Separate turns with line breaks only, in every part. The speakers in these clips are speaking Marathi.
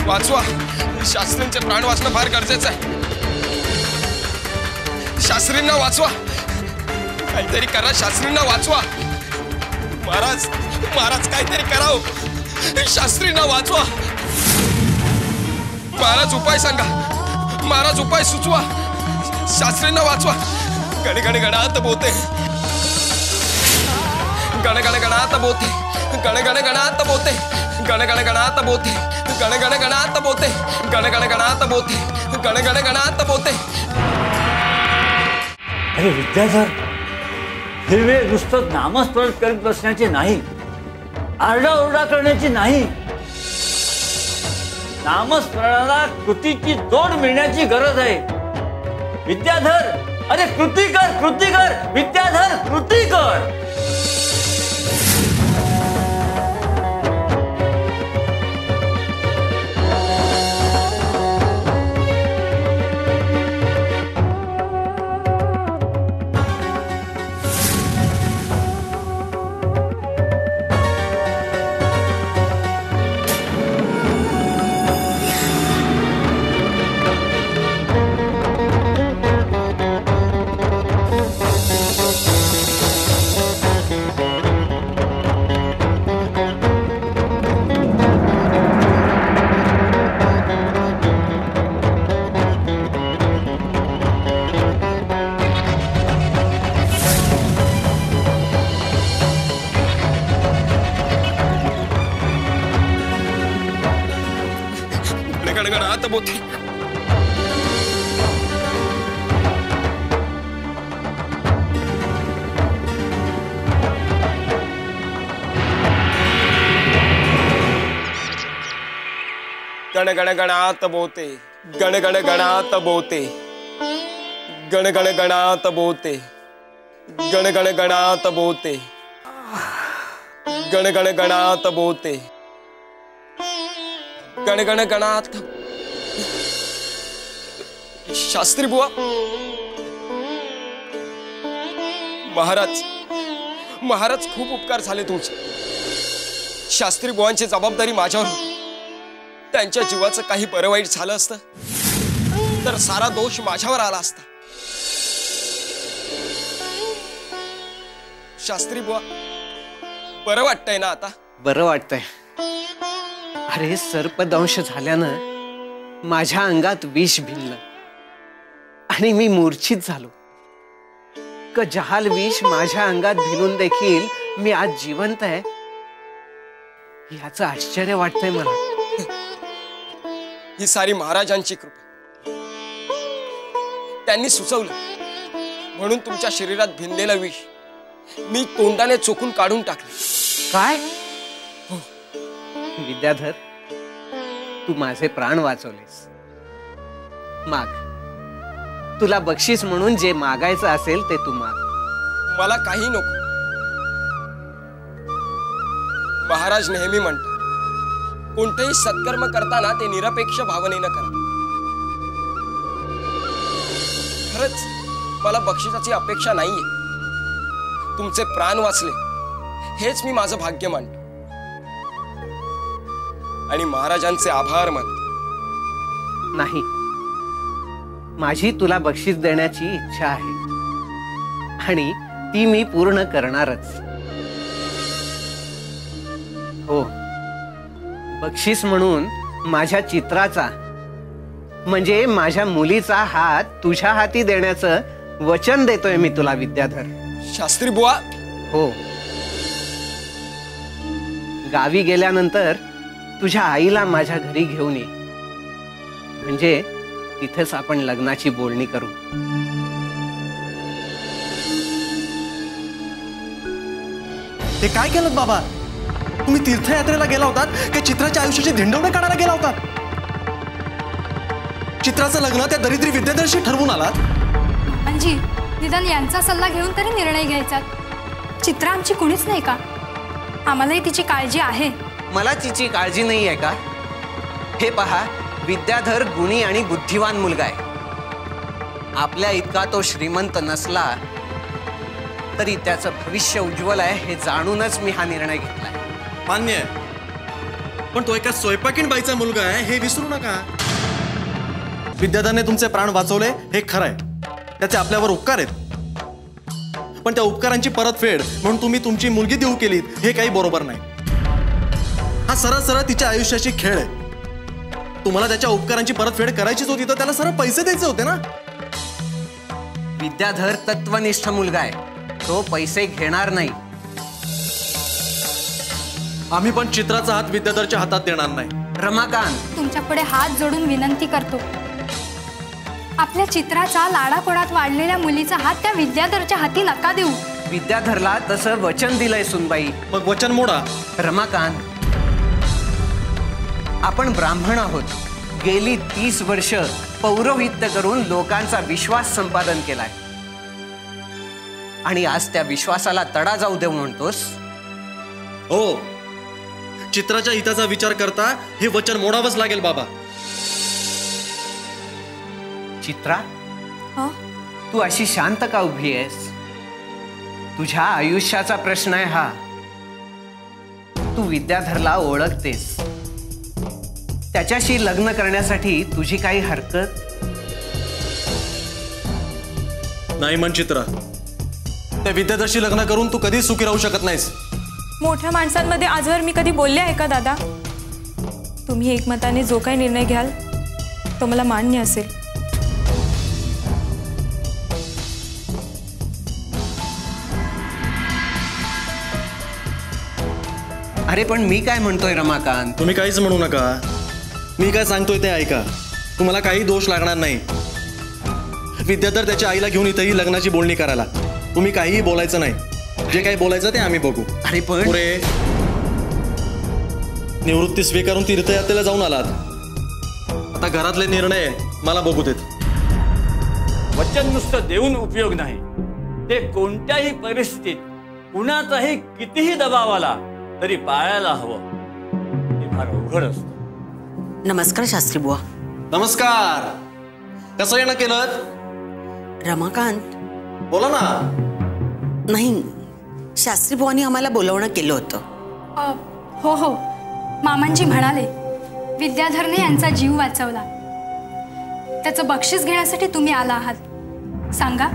वाचवा, शास्त्रींचे प्राण वाचणं फार गरजेचं आहे. शास्त्रींना वाचवा, काहीतरी करा. शास्त्रींना वाचवा. महाराज, महाराज काहीतरी करावं. शास्त्रींना वाचवा. महाराज उपाय सांगा. महाराज उपाय सुचवा. शास्त्रींना वाचवा. गण गण गणात बोते, गण गण गणात बोते, गण गण गणात बोते, गण गण गणात बोते, गण गण गणात बोते, गण गण गणात बोते, गण गण गणात बोते.
अरे विद्याधर, हे वेळ नुसतं नामस्मरण करत बसण्याचे नाही, आरडाओरडा करण्याची नाही. नामस्मरणाला कृतीची जोड मिळण्याची गरज आहे. विद्याधर, अरे कृती कर, कृती कर. विद्याधर, कृती कर.
गणगणात बोते. गण गण गणात बोते, गण गण गणात बोते, गण गण गणात बोते, गण गण गणात बोते, गण गण गणात बोते, गण गण गणात. शास्त्री बुवा, महाराज, महाराज खूप उपकार झाले तुमचे. शास्त्री बुवांची जबाबदारी माझ्यावर होती. त्यांच्या जीवाचं काही बरं वाईट झालं असतं तर सारा दोष माझ्यावर आला असता. शास्त्री बुवा, बरं वाटतंय ना आता?
बरं वाटतंय. अरे सर्पदंश झाल्यानं माझ्या अंगात विष भिनलं आणि मी मूर्छित झालो. जहाल विष माझ्या अंगात भिनून देखील मी आज जिवंत आहे याचं आश्चर्य वाटतंय मला.
ही सारी महाराजांची कृपा. त्यांनी सुचवलं म्हणून तुमच्या शरीरात भिनलेलं विष मी तोंडाने चोखून काढून टाकलं.
काय? विद्याधर, तू माझे प्राण वाचवलेस. माग, तुला बक्षीस म्हणून जे मागायचं असेल ते तू माग.
मला काही नको. महाराज नेहमी म्हणतात कोणतेही सत्कर्म करताना ते निरपेक्ष भावनेनं करा. खरंच मला बक्षिसाची अपेक्षा नाहीये. तुमचे प्राण वाचले हेच मी माझं भाग्य मानतो आणि महाराजांचे आभार मानतो.
नाही, माझी तुला बक्षीस देण्याची इच्छा आहे आणि ती मी पूर्ण करणारच. हो, बक्षीस म्हणून माझ्या चित्राचा म्हणजे माझ्या मुलीचा हात तुझ्या हाती देण्याचं वचन देतोय मी तुला विद्याधर.
शास्त्री बुवा,
हो. गावी गेल्यानंतर तुझ्या आईला माझ्या घरी घेऊन ये, म्हणजे तिथेच आपण लग्नाची बोलणी करू.
ते काय केलं बाबा? तुम्ही तीर्थयात्रेला गेला होतात की चित्राच्या आयुष्याची धिंडवणे काढायला गेला होतात? चित्राचं लग्न त्या दरिद्री विद्याधरशी ठरवून आलात?
म्हणजे निदान यांचा सल्ला घेऊन तरी निर्णय घ्यायचा. चित्रा आमची कुणीच नाही का? आम्हालाही तिची काळजी आहे.
मला तिची काळजी नाही आहे का? हे पहा, विद्याधर गुणी आणि बुद्धिवान मुलगा आहे. आपल्या इतका तो श्रीमंत नसला तरी त्याचं भविष्य उज्ज्वल आहे हे जाणूनच मी हा निर्णय घेतलाय.
मान्य आहे. पण तो एका स्वयंपाकीण बाईचा मुलगा आहे हे विसरू नका. विद्याधरने तुमचे प्राण वाचवले हे खरं आहे, त्याचे आपल्यावर उपकार आहेत. पण त्या उपकारांची परतफेड म्हणून तुम्ही तुमची मुलगी देऊ केलीत हे काही बरोबर नाही. हा सरळ सरळ तिच्या आयुष्याची खेळ आहे. तुम्हाला त्याच्या उपकारांची परतफेड करायचीच होती तर त्याला सरळ पैसे द्यायचे होते ना.
विद्याधर तत्वनिष्ठ मुलगा आहे, तो पैसे घेणार नाही.
आम्ही पण चित्राचा हात विद्याधरच्या हातात देणार नाही.
रमाकांत,
तुमच्या पुढे हात जोडून विनंती करतो, आपल्या चित्राचा लाडाकोडात वाढलेल्या मुलीचा हात त्या विद्याधरच्या हाती नका देऊ.
विद्याधरला तसं वचन दिलंय सुनबाई.
मग वचन मोडा.
रमाकांत, आपण ब्राह्मण आहोत. गेली 30 वर्ष पौरोहित्य करून लोकांचा विश्वास संपादन केलाय आणि आज त्या विश्वासाला तडा जाऊ देऊ म्हणतोस?
हो, चित्राच्या हिताचा विचार करता हे वचन मोडावंच लागेल बाबा.
चित्रा,
हो?
तू अशी शांत का उभी आहेस? तुझ्या आयुष्याचा प्रश्न आहे हा. तू विद्याधरला ओळखतेस, त्याच्याशी लग्न करण्यासाठी तुझी काही हरकत
नाही. मन चित्रा, त्या विद्याधरशी लग्न करून तू कधी सुखी राहू शकत नाहीस.
मोठ्या माणसांमध्ये आजवर मी कधी बोलले आहे का दादा? तुम्ही एकमताने जो काही निर्णय घ्याल तो मला मान्य असेल.
अरे पण मी काय म्हणतोय रमाकांत?
तुम्ही काहीच म्हणू नका. मी काय सांगतोय ते ऐका. तुम्हाला काही दोष लागणार नाही. विद्याधर त्याच्या आईला घेऊन इथेही लग्नाची बोलणी करायला. तुम्ही काहीही बोलायचं नाही. जे काही बोलायचं ते आम्ही बघू.
अरे पण
पुढे निवृत्ती स्वीकारून तीर्थयात्रेला जाऊन आलात. आता घरातले निर्णय मला बघू देत.
वचन नुसतं देऊन उपयोग नाही, ते कोणत्याही परिस्थितीत कुणाचाही कितीही दबाव आला तरी पाळायला हवं. ते फार अवघड असतं.
नमस्कार शास्त्री बुवा.
नमस्कार. कसं येणं केलं?
रमाकांत,
बोला ना.
नाही, शास्त्री बुवांनी आम्हाला बोलवणं केलं होतं.
हो हो, मामांजी म्हणाले विद्याधरने यांचा जीव वाचवला, त्याचं बक्षीस घेण्यासाठी तुम्ही आला आहात. सांगा,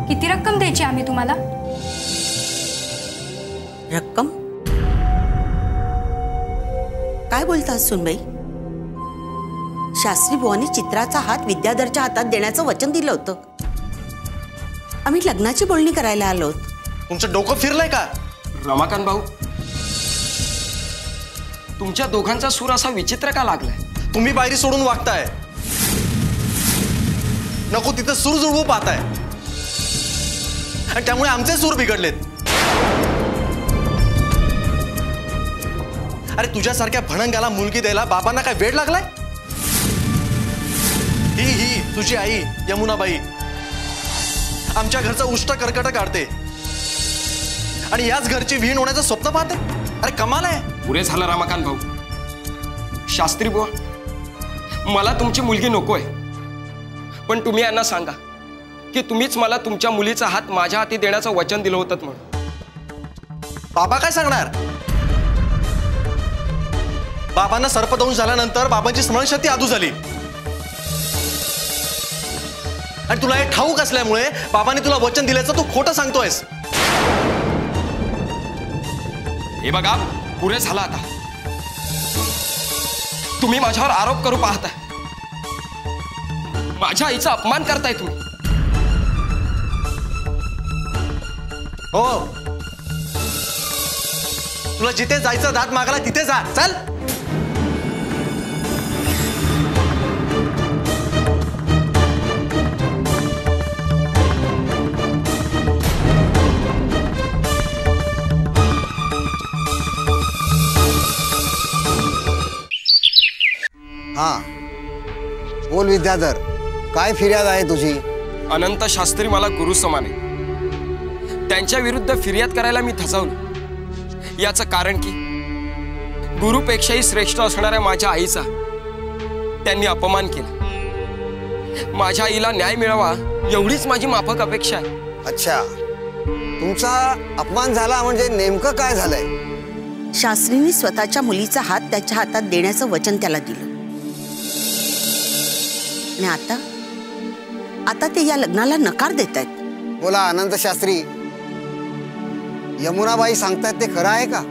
किती रक्कम द्यायची आम्ही तुम्हाला?
रक्कम? काय बोलतात सुनबाई? शास्त्री बुवांनी चित्राचा हात विद्याधरच्या हातात देण्याचं वचन दिलं होतं. आम्ही लग्नाची बोलणी करायला आलो.
तुमचं डोकं फिरलंय का?
रमाकांत भाऊ, तुमच्या दोघांचा सूर असा विचित्र का लागलाय?
तुम्ही पायरी सोडून वागताय, नको तिथं सूर जुळवू पाहताय आणि त्यामुळे आमचे सूर बिघडलेत. अरे तुझ्यासारख्या भणंगाला मुलगी द्यायला बाबांना काय वेळ लागलाय? ही तुझी आई यमुनाबाई आमच्या घरचं उष्ट कर्कट काढते आणि याच घरची विहीण होण्याचं स्वप्न पाहते. अरे कमाल आहे.
पुरे झालं रमाकांत भाऊ. शास्त्री बुवा, मला तुमची मुलगी नकोय, पण तुम्ही यांना सांगा की तुम्हीच मला तुमच्या मुलीचा हात माझ्या हाती देण्याचं वचन दिलं होतं म्हणून.
बाबा काय सांगणार? बाबांना सर्पदंश झाल्यानंतर बाबांची स्मरणशक्ती आदू झाली आणि तुला हे ठाऊक असल्यामुळे बाबांनी तुला वचन दिल्याचं तू खोटं सांगतोयस.
हे बघा, पुरे झालं आता. तुम्ही माझ्यावर आरोप करू पाहताय, माझ्या आईचा अपमान करताय तुम्ही.
हो, तुला जिथे जायचं दात मागायला तिथे जा. चल.
हा, बोल विद्याधर, काय फिर्याद आहे तुझी?
अनंत शास्त्री मला गुरु समान आहे. त्यांच्या विरुद्ध फिर्याद करायला मी धजावलो. याचं कारण की गुरुपेक्षाही श्रेष्ठ असणाऱ्या माझ्या आईचा त्यांनी अपमान केला. माझ्या आईला न्याय मिळावा एवढीच माझी माफक अपेक्षा आहे.
अच्छा, तुमचा अपमान झाला म्हणजे नेमकं काय झालंय?
शास्त्रींनी स्वतःच्या मुलीचा हात त्याच्या हातात देण्याचं वचन त्याला दिलं आणि आता ते या लग्नाला नकार देत आहेत.
बोला अनंत शास्त्री, यमुनाबाई सांगतायत ते खरं आहे का?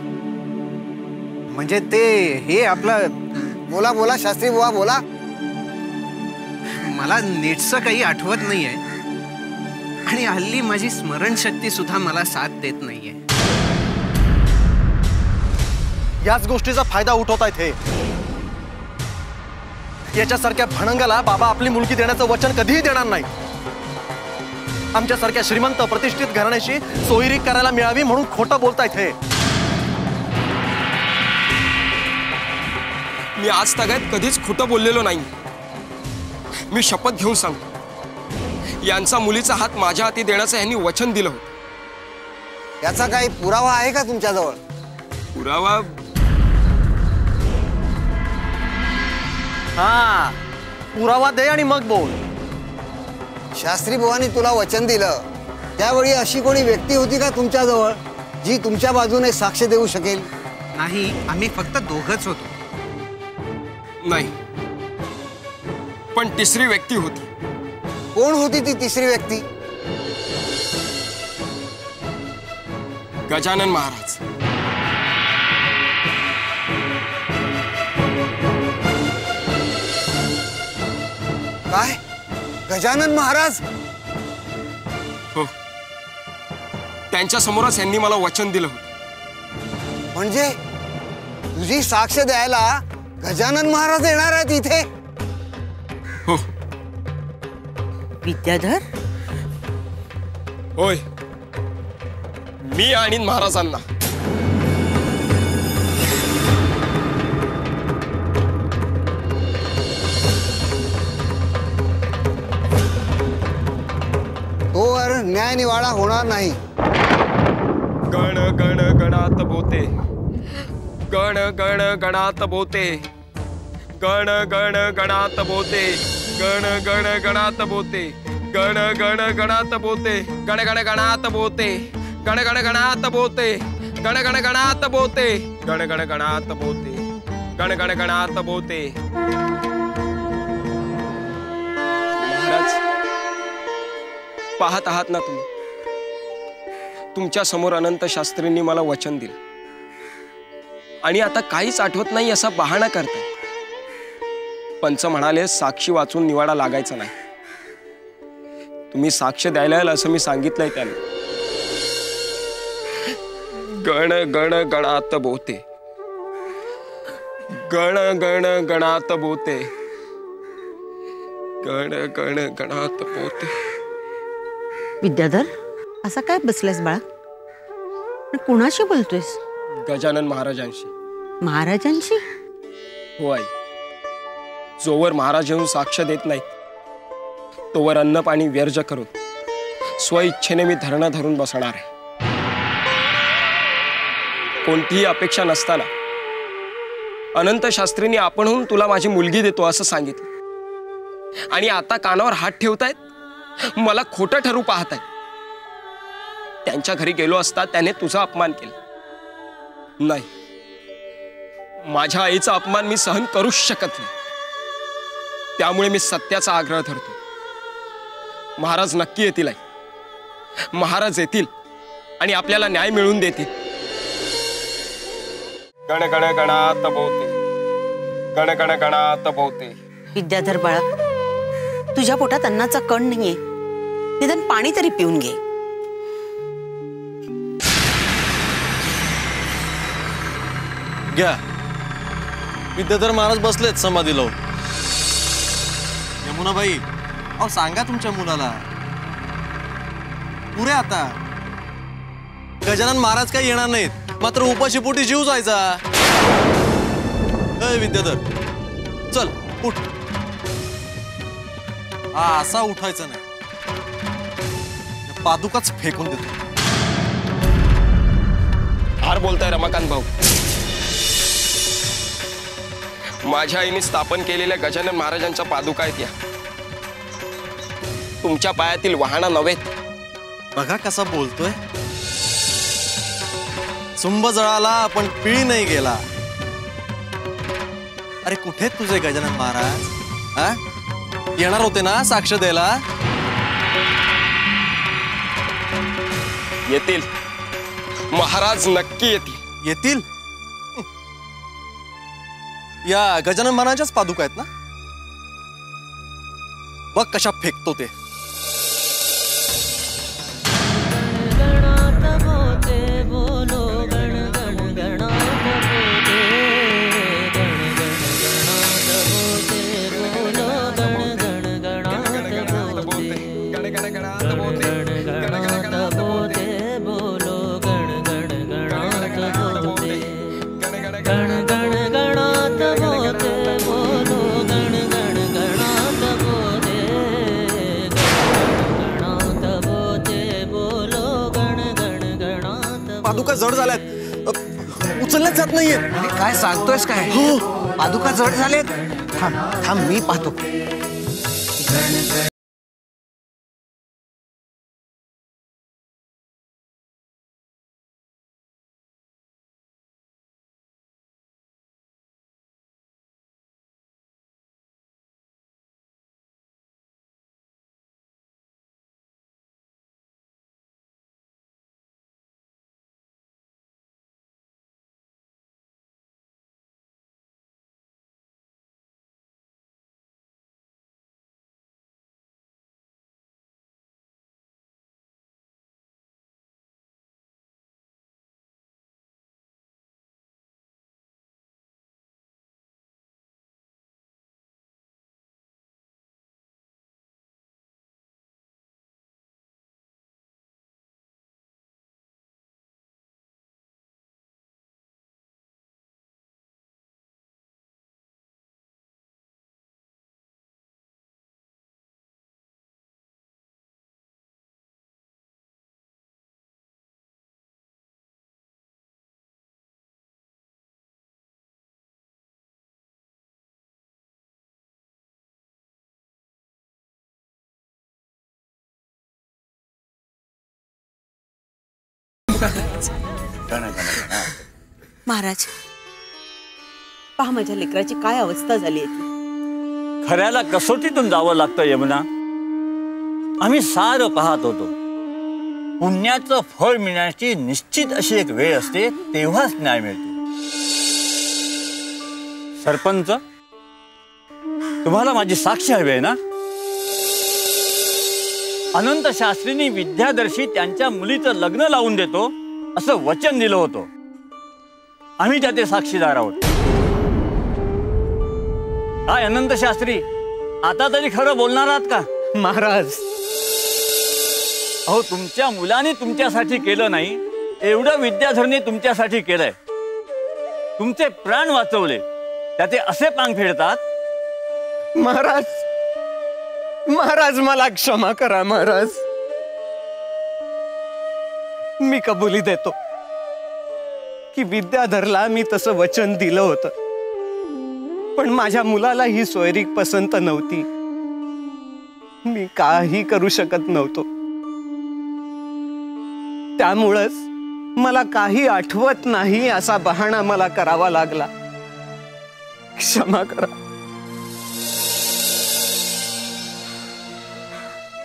म्हणजे ते हे आपलं
बोला बोला शास्त्री बुवा बोला.
मला नीटसं काही आठवत नाहीये आणि हल्ली माझी स्मरणशक्ती सुद्धा मला साथ देत नाहीये.
याच गोष्टीचा फायदा उठवतायत हे. याच्यासारख्या भणंगाला बाबा आपली मुलगी देण्याचं वचन कधीही देणार नाही. आमच्यासारख्या श्रीमंत प्रतिष्ठित घराण्याशी सोयरी करायला मिळावी म्हणून खोटं बोलतायत हे.
मी आज तगायत कधीच खोटं बोललेलो नाही. मी शपथ घेऊन सांगतो, यांचा मुलीचा हात माझ्या हाती देण्याचं यांनी वचन दिलं होतं.
याचा काही पुरावा आहे का तुमच्याजवळ?
पुरावा?
हा, पुरावा दे आणि मग बोल.
शास्त्री बुवांनी तुला वचन दिलं त्यावेळी अशी कोणी व्यक्ती होती का तुमच्याजवळ जी तुमच्या बाजूने साक्ष देऊ शकेल?
नाही, आम्ही फक्त दोघंच होतो.
नाही, पण तिसरी व्यक्ती होती.
कोण होती ती तिसरी व्यक्ती?
गजानन महाराज.
काय? गजानन महाराज?
हो, त्यांच्या समोरच यांनी मला वचन दिलं होतं.
म्हणजे तुझी साक्ष द्यायला गजानन महाराज येणार आहेत इथे?
हो.
विद्याधर,
होय, मी आणि महाराजांना.
तोवर न्याय निवाडा होणार नाही.
गण गण गणात बोते, गण गण गणात बोते, गण गण गणात बोते, गण गण गणात बोते, गण गण गणात बोते, गण गण गणात बोते, गण गण गणात बोते, गण गण गणात बोते, गण गण गणात बोते, गण गण गणात बोते. महाराज, पाहत आहात ना तुम्ही, तुमच्या समोर अनंत शास्त्रींनी मला वचन दिलं आणि आता काहीच आठवत नाही असा बहाणा करताय. पंच म्हणाले साक्षी वाचून निवाडा लागायचा नाही. तुम्ही साक्ष द्यायला याल असं मी सांगितलंय त्याने. गण गण गणात बोते, गण गण गणात बोते, गण गण गणात बोते.
विद्याधर, असा काय बसलास बाळा? कुणाशी बोलतोयस?
गजानन महाराजांशी.
महाराजांशी?
हो आई. जोवर महाराज येऊन साक्ष देत नाही तोवर अन्न पाणी व्यर्ज करून स्वइच्छेने मी धरणं धरून बसणार आहे. कोणतीही अपेक्षा नसताना अनंत शास्त्रींनी आपणहून तुला माझी मुलगी देतो असं सांगितलं आणि आता कानावर हात ठेवतायत, मला खोटं ठरू पाहतायत. त्यांच्या घरी गेलो असता त्याने तुझा अपमान केला. नाही, माझ्या आईचा अपमान मी सहन करूच शकत नाही. त्यामुळे मी सत्याचा आग्रह धरतो. महाराज नक्की येतील आई. महाराज येतील आणि आपल्याला न्याय मिळवून देतील. गण गण गणात बोते, गण गण गणात बोते.
विद्याधर बाळा, तुझ्या पोटात अन्नाचा कण नाहीये, निदान पाणी तरी पिऊन घे.
घ्या. विद्याधर महाराज बसलेत समाधी लावून. यमुनाबाई, अहो सांगा तुमच्या मुलाला पुरे आता. गजानन महाराज काही येणार नाहीत, मात्र उपाशी पोटी जीव जायचा. विद्याधर चल उठ. हा असा उठायचा नाही, पादुकाच फेकून देतो.
फार बोलताय रमाकांत भाऊ. माझ्या आईने स्थापन केलेल्या गजानन महाराजांच्या पादुका आहेत या. तुमच्या पायातील वाहना नव्हेत.
बघा कसा बोलतोय. सुंब जळाला पण पिळी नाही गेला. अरे कुठे तुझे गजानन महाराज? हा, येणार होते ना साक्ष द्यायला?
येतील महाराज, नक्की येतील.
येतील? या गजानन महाराजांच्याच पादुका आहेत ना? बघ कशा फेकतो ते. पादुका जड झाल्यात, उचलल्याच जात नाहीये.
काय सांगतोयस काय?
हो,
पादुका जड झालेत. थांब थांब, मी पाहतो.
महाराज, पहा माझ्या लेकराची काय अवस्था झाली आहे ती.
खऱ्याला कसोटीतून जावं लागतं यमुना. आम्ही सारं पाहत होतो. पुण्याचं फळ मिळण्याची निश्चित अशी एक वेळ असते, तेव्हाच न्याय मिळतो. सरपंच, तुम्हाला माझी साक्ष हवी आहे ना? अनंत शास्त्रींनी विद्यादर्शी त्यांच्या मुलीचं लग्न लावून देतो असं वचन दिलं होतं. आम्ही त्याचे साक्षीदार आहोत. काय अनंत शास्त्री, आता तरी खरं बोलणार आहात का?
महाराज,
अहो, तुमच्या मुलाने तुमच्यासाठी केलं नाही एवढं विद्याधरने तुमच्यासाठी केलंय. तुमचे प्राण वाचवले, त्याचे असे पांग फेडतात?
महाराज, महाराज मला क्षमा करा. महाराज, मी कबुली देतो की विद्याधरला मी तसं वचन दिलं होतं, पण माझ्या मुलाला ही सोयरीक पसंत नव्हती. मी काही करू शकत नव्हतो. त्यामुळंच मला काही आठवत नाही असा बहाणा मला करावा लागला. क्षमा करा.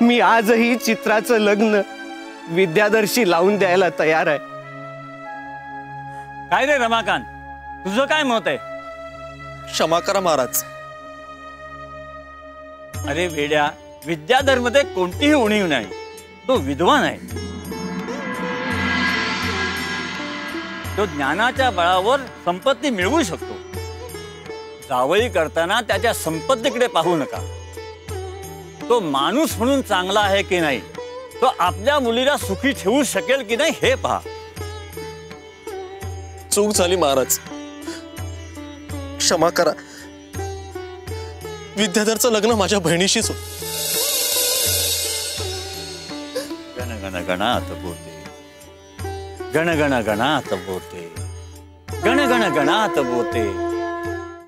मी आजही चित्राचं लग्न विद्याधरशी लावून द्यायला तयार आहे.
काय रे रमाकांत, तुझं काय मत आहे?
क्षमा करा महाराज.
अरे वेड्या, विद्याधर मध्ये कोणतीही उणीव नाही. तो विद्वान आहे. तो ज्ञानाच्या बळावर संपत्ती मिळवू शकतो. जावई करताना त्याच्या संपत्तीकडे पाहू नका. तो माणूस म्हणून चांगला आहे की नाही, तो आपल्या मुलीला सुखी ठेवू शकेल की नाही हे पहा.
चूक झाली महाराज, क्षमा करा. विद्याधरचं लग्न माझ्या बहिणीशीच होतं.
गण गण गणात बोलते, गण गण गणात बोलते, गण गण गणात बोलते.